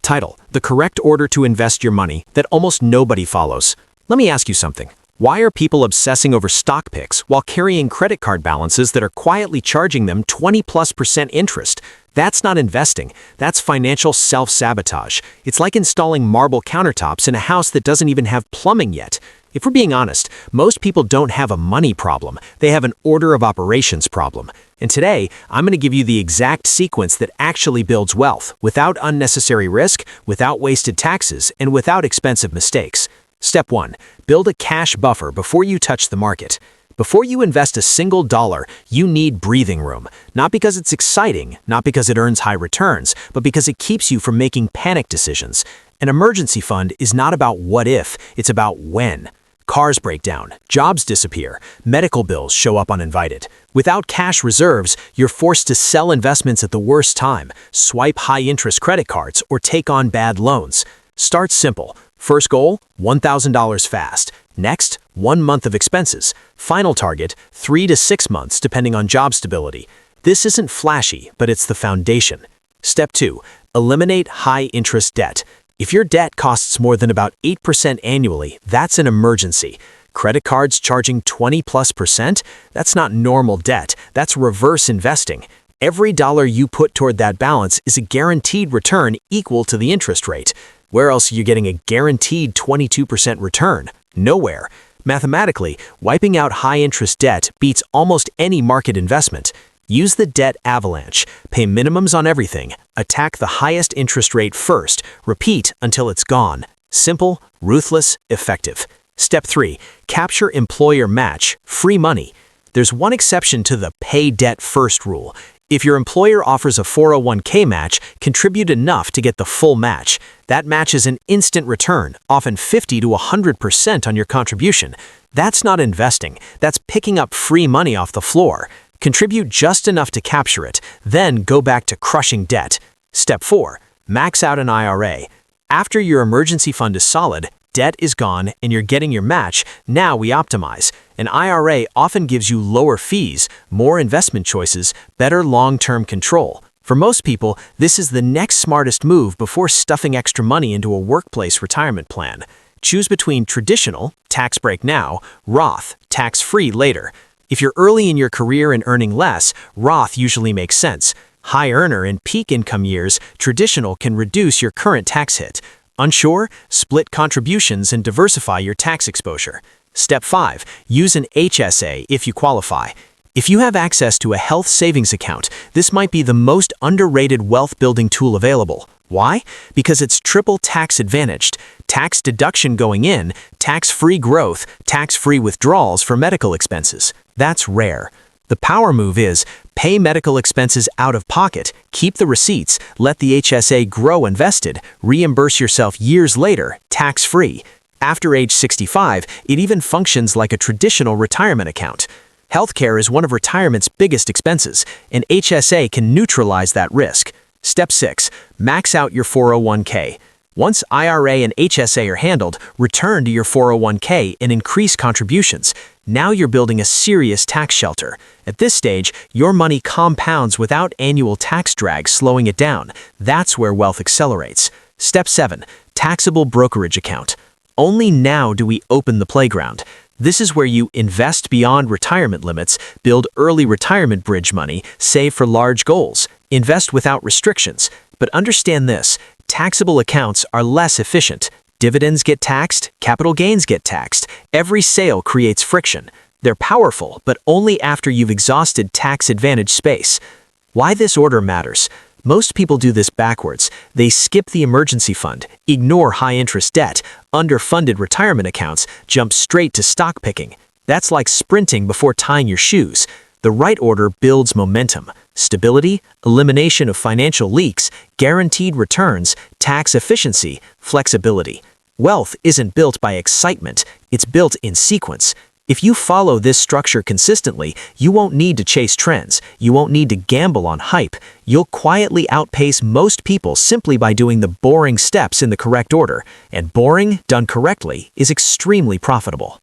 Title: The correct order to invest your money that almost nobody follows. Let me ask you something. Why are people obsessing over stock picks while carrying credit card balances that are quietly charging them 20+% interest? That's not investing. That's financial self-sabotage. It's like installing marble countertops in a house that doesn't even have plumbing yet. If we're being honest, most people don't have a money problem. They have an order of operations problem. And today, I'm going to give you the exact sequence that actually builds wealth without unnecessary risk, without wasted taxes, and without expensive mistakes. Step 1. Build a cash buffer before you touch the market. Before you invest a single dollar, you need breathing room. Not because it's exciting, not because it earns high returns, but because it keeps you from making panic decisions. An emergency fund is not about what if, it's about when. Cars break down, jobs disappear, medical bills show up uninvited. Without cash reserves, you're forced to sell investments at the worst time, swipe high-interest credit cards, or take on bad loans. Start simple. First goal, $1,000 fast. Next, 1 month of expenses. Final target, 3 to 6 months depending on job stability. This isn't flashy, but it's the foundation. Step 2. Eliminate high-interest debt. If your debt costs more than about 8% annually, that's an emergency. Credit cards charging 20+%? That's not normal debt, that's reverse investing. Every dollar you put toward that balance is a guaranteed return equal to the interest rate. Where else are you getting a guaranteed 22% return? Nowhere. Mathematically, wiping out high-interest debt beats almost any market investment. Use the debt avalanche. Pay minimums on everything. Attack the highest interest rate first. Repeat until it's gone. Simple, ruthless, effective. Step 3. Capture employer match. Free money. There's one exception to the pay debt first rule. If your employer offers a 401k match, contribute enough to get the full match. That match is an instant return, often 50 to 100% on your contribution. That's not investing. That's picking up free money off the floor. Contribute just enough to capture it, then go back to crushing debt. Step 4. Max out an IRA. After your emergency fund is solid, debt is gone, and you're getting your match, now we optimize. An IRA often gives you lower fees, more investment choices, better long-term control. For most people, this is the next smartest move before stuffing extra money into a workplace retirement plan. Choose between traditional, tax break now, Roth, tax-free later. If you're early in your career and earning less, Roth usually makes sense. High earner in peak income years, traditional can reduce your current tax hit. Unsure? Split contributions and diversify your tax exposure. Step 5. Use an HSA if you qualify. If you have access to a health savings account, this might be the most underrated wealth-building tool available. Why? Because it's triple tax advantaged. Tax deduction going in, tax-free growth, tax-free withdrawals for medical expenses. That's rare. The power move is pay medical expenses out of pocket, keep the receipts, let the HSA grow invested, reimburse yourself years later, tax-free. After age 65, it even functions like a traditional retirement account. Healthcare is one of retirement's biggest expenses, and HSA can neutralize that risk. Step 6. Max out your 401k. Once IRA and HSA are handled, return to your 401k and increase contributions. Now you're building a serious tax shelter. At this stage, your money compounds without annual tax drag slowing it down. That's where wealth accelerates. Step 7. Taxable brokerage account. Only now do we open the playground. This is where you invest beyond retirement limits, build early retirement bridge money, save for large goals, invest without restrictions. But understand this, taxable accounts are less efficient. Dividends get taxed, capital gains get taxed. Every sale creates friction. They're powerful, but only after you've exhausted tax-advantaged space. Why this order matters? Most people do this backwards. They skip the emergency fund, ignore high-interest debt, underfunded retirement accounts, jump straight to stock picking. That's like sprinting before tying your shoes. The right order builds momentum. Stability, elimination of financial leaks, guaranteed returns, tax efficiency, flexibility. Wealth isn't built by excitement, it's built in sequence. If you follow this structure consistently, you won't need to chase trends. You won't need to gamble on hype. You'll quietly outpace most people simply by doing the boring steps in the correct order. And boring, done correctly, is extremely profitable.